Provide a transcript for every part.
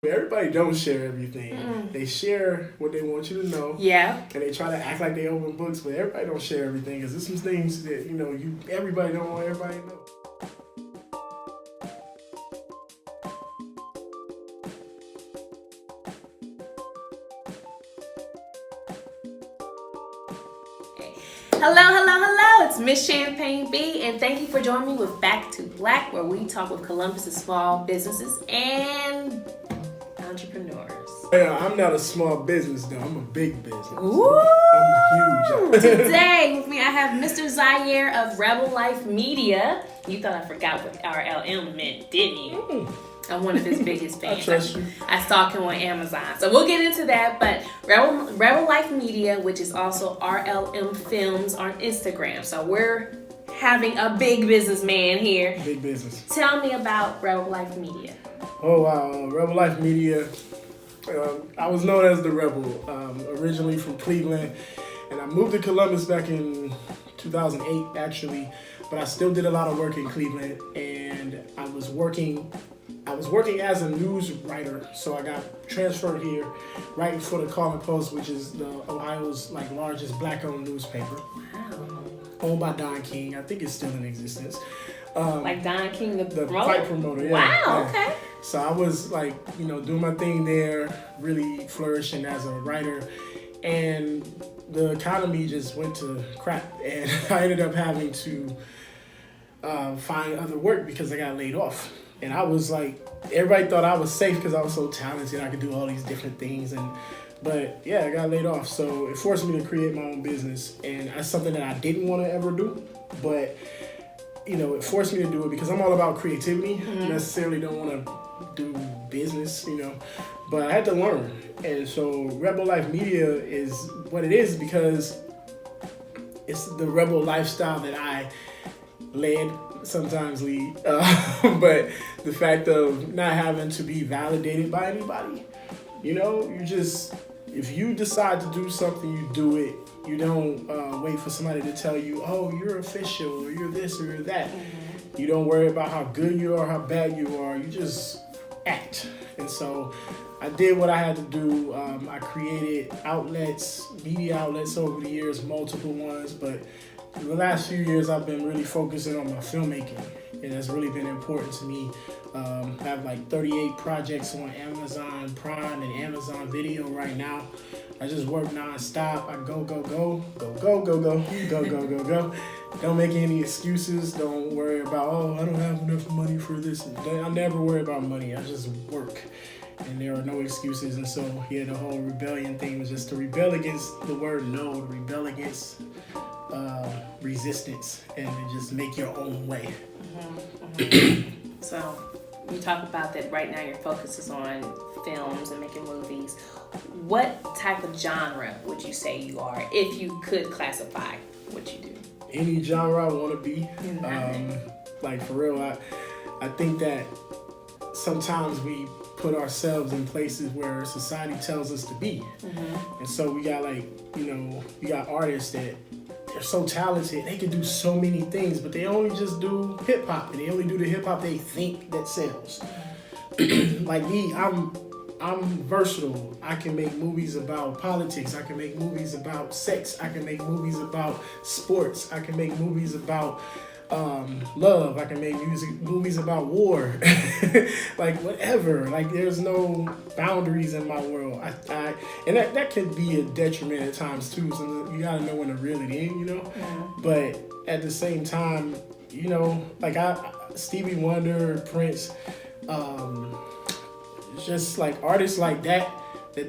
Everybody don't share everything. They share what they want you to know. Yeah. And they try to act like they open books, but everybody don't share everything because there's some things that, everybody don't want everybody to know. Hello. It's Miss Champagne B, and thank you for joining me with Back to Black, where we talk with Columbus's small businesses and entrepreneurs. Yeah, I'm not a small business though. I'm a big business. Ooh. I'm huge. Today with me, I have Mr. Zaire of Rebel Life Media. You thought I forgot what RLM meant, didn't you? I'm one of his biggest fans. I trust you. I stalk him on Amazon. So we'll get into that. But Rebel Life Media, which is also RLMFIlms on Instagram. So we're having a big businessman here. Big business. Tell me about Rebel Life Media. Oh, wow. Rebel Life Media. I was known as the Rebel, originally from Cleveland. And I moved to Columbus back in 2008, actually. But I still did a lot of work in Cleveland. And I was working as a news writer, so I got transferred here, writing for the Call and Post, which is the Ohio's largest black-owned newspaper. Wow. Owned by Don King. I think it's still in existence. Like Don King, the fight promoter. Yeah, wow. Yeah. Okay. So I was doing my thing there, really flourishing as a writer, and the economy just went to crap, and I ended up having to find other work because I got laid off. And I was everybody thought I was safe because I was so talented. I could do all these different things. But yeah, I got laid off. So it forced me to create my own business. And that's something that I didn't want to ever do. But, it forced me to do it because I'm all about creativity. I necessarily don't want to do business, But I had to learn. And so Rebel Life Media is what it is because it's the rebel lifestyle that I led, sometimes lead, but the fact of not having to be validated by anybody, if you decide to do something, you do it. You don't wait for somebody to tell you, oh, you're official, or you're this, or you're that. You don't worry about how good you are, how bad you are. You just act. And so I did what I had to do. I created media outlets over the years, multiple ones, but the last few years, I've been really focusing on my filmmaking, and that's really been important to me. I have 38 projects on Amazon Prime and Amazon Video right now. I just work nonstop. I go. Don't make any excuses. Don't worry about, I don't have enough money for this. I never worry about money. I just work. And there are no excuses. And so, the whole rebellion thing was just to rebel against the word no, to rebel against resistance, and to just make your own way. So you talk about that right now. Your focus is on films and making movies. What type of genre would you say you are, if you could classify what you do? Any genre I want to be. For real, I think that sometimes we put ourselves in places where society tells us to be. And so we got you got artists that they're so talented, they can do so many things, but they only just do hip hop, and they only do the hip hop they think that sells. Like me, I'm versatile. I can make movies about politics. I can make movies about sex. I can make movies about sports. I can make movies about love. I can make movies about war. Whatever. There's no boundaries in my world. And that could be a detriment at times too. So you gotta know when to reel it in, But at the same time, Stevie Wonder, Prince, just artists like that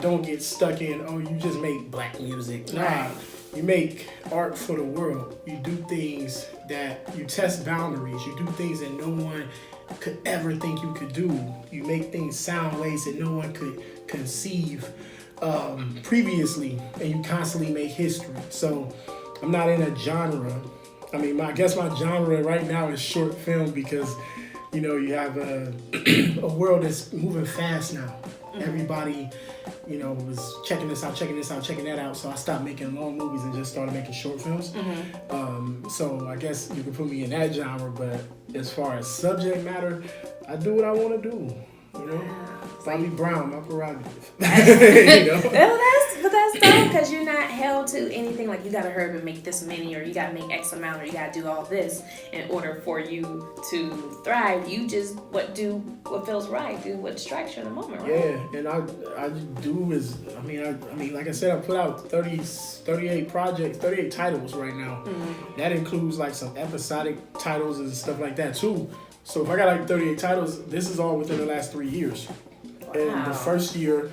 don't get stuck in, you just make black music. Nah. You make art for the world. You do things that you test boundaries. You do things that no one could ever think you could do. You make things sound ways that no one could conceive previously, and you constantly make history. So I'm not in a genre. I guess my genre right now is short film because, you have a world that's moving fast now. Everybody, was checking this out, checking that out. So I stopped making long movies and just started making short films. So I guess you could put me in that genre, but as far as subject matter, I do what I want to do. You know, Wow. Bobby Brown, my prerogative. You know? Well, that's dope because you're not held to anything like you got to hurry and make this many or you got to make X amount or you got to do all this in order for you to thrive. You just do what feels right, do what strikes you in the moment, right? Yeah, and I do is I mean like I said, I put out 38 projects, 38 titles right now. Mm-hmm. That includes like some episodic titles and stuff like that too. So if I got like 38 titles, this is all within the last 3 years. Wow. And the first year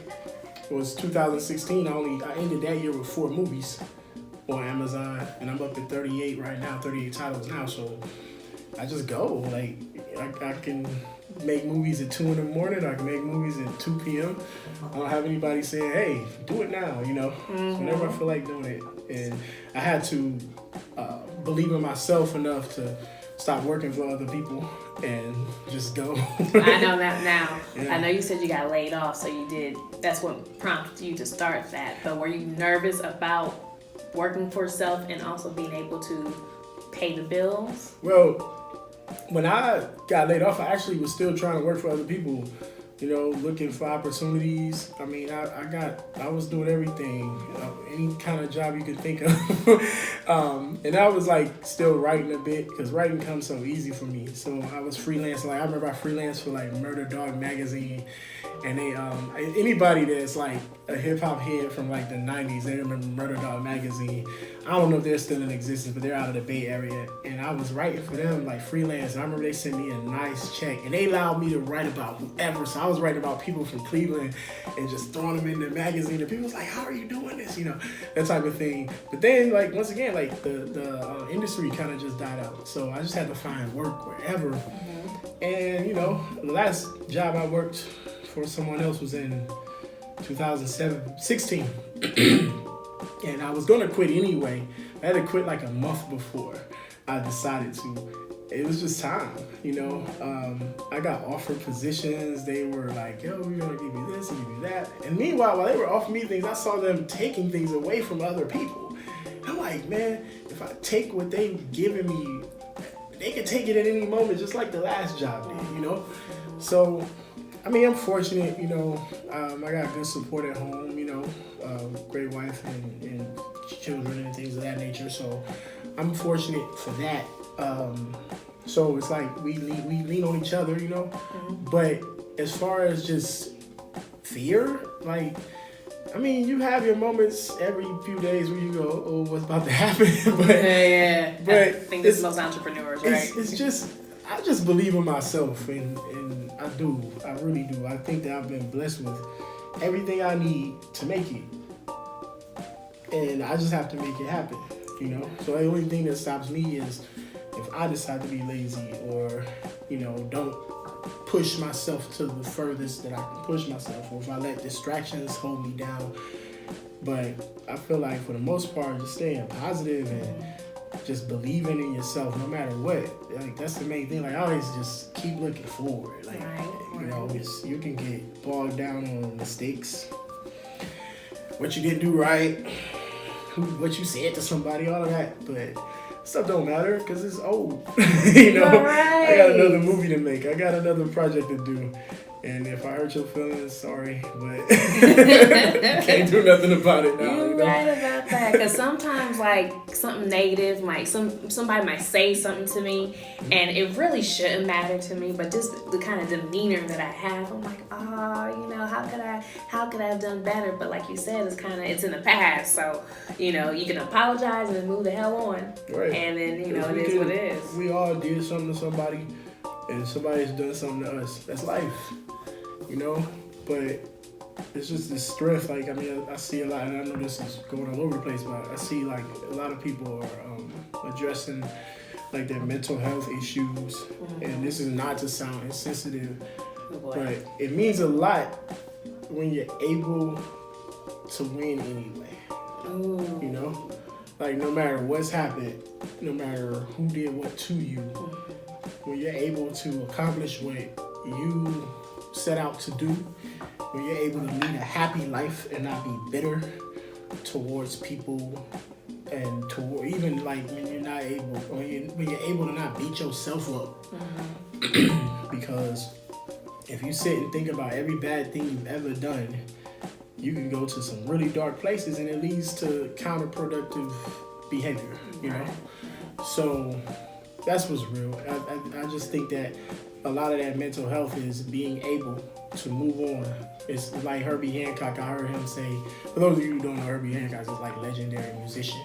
was 2016. I ended that year with 4 movies on Amazon, and I'm up to 38 right now, 38 titles now. So I just go like I can make movies at 2 in the morning. I can make movies at 2 p.m. I don't have anybody saying, "Hey, do it now." You know, so whenever I feel like doing it, and I had to believe in myself enough to stop working for other people and just go. I know that now. Yeah. I know you said you got laid off, so you did. That's what prompted you to start that. But were you nervous about working for yourself and also being able to pay the bills? Well, when I got laid off, I actually was still trying to work for other people. You know, looking for opportunities. I mean, I was doing everything, any kind of job you could think of. And I was like still writing a bit because writing comes so easy for me. So I was freelancing. Like I remember I freelanced for like Murder Dog magazine, and they anybody that's like a hip hop head from like the 90s, they remember Murder Dog magazine. I don't know if they're still in existence, but they're out of the Bay Area, and I was writing for them like freelance. And I remember they sent me a nice check, and they allowed me to write about whoever. So I was writing about people from Cleveland and just throwing them in the magazine, and people was like, "How are you doing this?" You know, that type of thing. But then, like once again, like the industry kind of just died out. So I just had to find work wherever. Mm-hmm. And you know, the last job I worked for someone else was in 2016. And I was gonna quit anyway. I had to quit like a month before I decided to. It was just time, you know. I got offered positions. They were like, "Yo, we're gonna give you this and give you that." And meanwhile, while they were offering me things, I saw them taking things away from other people. And I'm like, man, if I take what they've given me, they can take it at any moment, just like the last job did, you know. So, I mean, I'm fortunate, you know. I got good support at home, you know, great wife and children and things of that nature. So I'm fortunate for that. So it's like we lean on each other, you know. Mm-hmm. But as far as just fear, like, I mean, you have your moments every few days where you go, "Oh, what's about to happen?" But yeah. But I think it's most entrepreneurs, right? It's just I just believe in myself, and I do. I really do. I think that I've been blessed with everything I need to make it, and I just have to make it happen, you know. So the only thing that stops me is if I decide to be lazy or, you know, don't push myself to the furthest that I can push myself, or if I let distractions hold me down. But I feel like for the most part, just staying positive and just believing in yourself no matter what. Like that's the main thing. Like I always just keep looking forward. Like you know, you can get bogged down on mistakes, what you didn't do right, what you said to somebody, all of that. But stuff don't matter because it's old. You know, right. I got another movie to make. I got another project to do. And if I hurt your feelings, sorry, but can't do nothing about it now. You're you know? right about that, because sometimes like something negative, like somebody might say something to me, and it really shouldn't matter to me, but just the kind of demeanor that I have, I'm like, you know, how could I have done better? But like you said, it's in the past, so you know you can apologize and then move the hell on, right? And then you know it is what it is. We all did something to somebody, and somebody's done something to us. That's life. You know, but it's just this strength. Like, I mean, I see a lot, and I know this is going all over the place, but I see like a lot of people are addressing like their mental health issues, and this is not to sound insensitive, but it means a lot when you're able to win anyway. Ooh. You know, like no matter what's happened, no matter who did what to you, when you're able to accomplish what you set out to do, when you're able to lead a happy life and not be bitter towards people, and toward even like when you're not able, when you're able to not beat yourself up, because if you sit and think about every bad thing you've ever done, you can go to some really dark places, and it leads to counterproductive behavior, you know? So that's what's real. I just think that a lot of that mental health is being able to move on. It's like Herbie Hancock. I heard him say, for those of you who don't know, Herbie Hancock is like legendary musician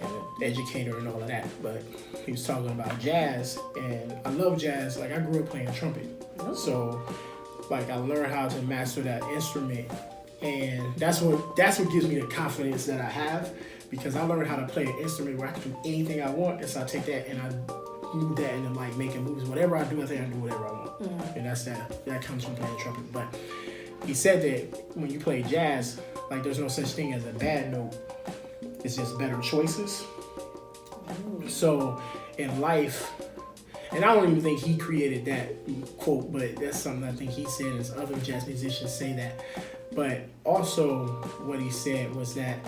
and an educator and all of that. But he was talking about jazz, and I love jazz. Like, I grew up playing trumpet. So like I learned how to master that instrument, and that's what gives me the confidence that I have, because I learned how to play an instrument where I can do anything I want, and so I take that and I move that into like making movies. Whatever I do, I think I can do whatever I want. And that comes from playing trumpet. But he said that when you play jazz, like, there's no such thing as a bad note. It's just better choices. So in life, and I don't even think he created that quote, but that's something I think he said, as other jazz musicians say that. But also what he said was that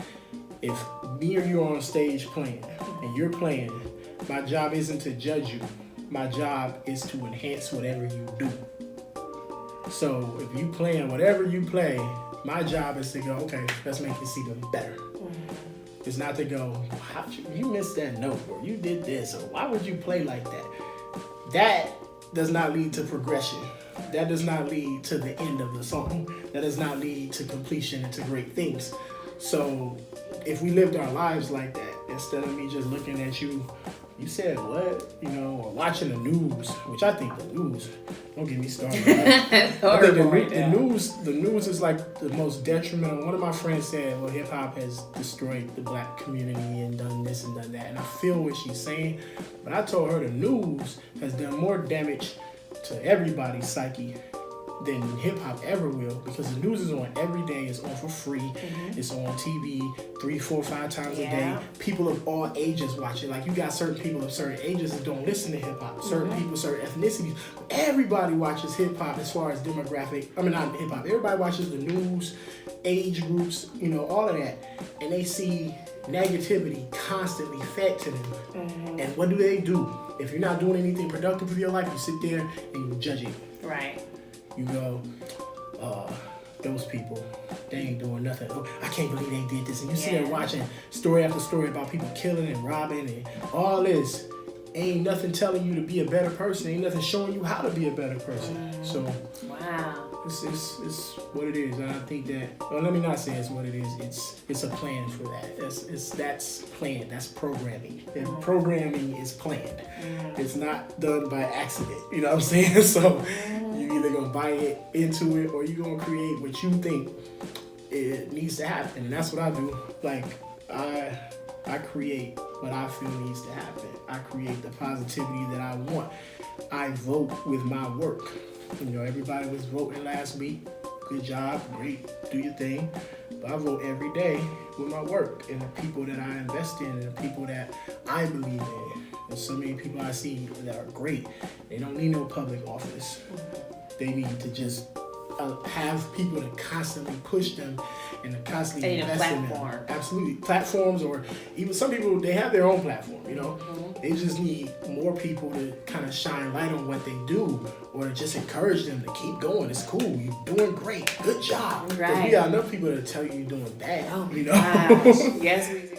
if me or you are on stage playing and you're playing, my job isn't to judge you. My job is to enhance whatever you do. So if you playing whatever you play, my job is to go, okay, let's make this even better. It's not to go, how'd you missed that note, or you did this, or why would you play like that? That does not lead to progression. That does not lead to the end of the song. That does not lead to completion and to great things. So if we lived our lives like that, instead of me just looking at you, you said what, or watching the news, which I think the news, don't get me started. I think the news is like the most detrimental. One of my friends said, well, hip hop has destroyed the black community and done this and done that. And I feel what she's saying, but I told her the news has done more damage to everybody's psyche than hip hop ever will, because the news is on every day. It's on for free. It's on TV 3, 4, 5 times a day. People of all ages watch it. Like, you got certain people of certain ages that don't listen to hip hop. Certain people, certain ethnicities. Everybody watches hip hop as far as demographic. I mean, not hip hop. Everybody watches the news, age groups, all of that, and they see negativity constantly fed to them. And what do? If you're not doing anything productive with your life, you sit there and you judge it. Right. You go, those people, they ain't doing nothing. Oh, I can't believe they did this. And you sit there watching story after story about people killing and robbing and all this. Ain't nothing telling you to be a better person. Ain't nothing showing you how to be a better person. So, wow. It's what it is. And I think that, well, let me not say it's what it is. It's a plan for that. That's planned. That's programming. And programming is planned. It's not done by accident. You know what I'm saying? So you either gonna buy it into it, or you gonna create what you think it needs to happen. And that's what I do. Like, I create what I feel needs to happen. I create the positivity that I want. I vote with my work. Everybody was voting last week. Good job, great, do your thing. But I vote every day with my work and the people that I invest in and the people that I believe in. There's so many people I see that are great. They don't need no public office. They need to just have people to constantly push them and to constantly invest in them. Absolutely. Platforms, or even some people, they have their own platform, They just need more people to kind of shine light on what they do, or to just encourage them to keep going. It's cool. You're doing great. Good job. Right. Because we got enough people to tell you you're doing bad, Gosh. Yes, we do.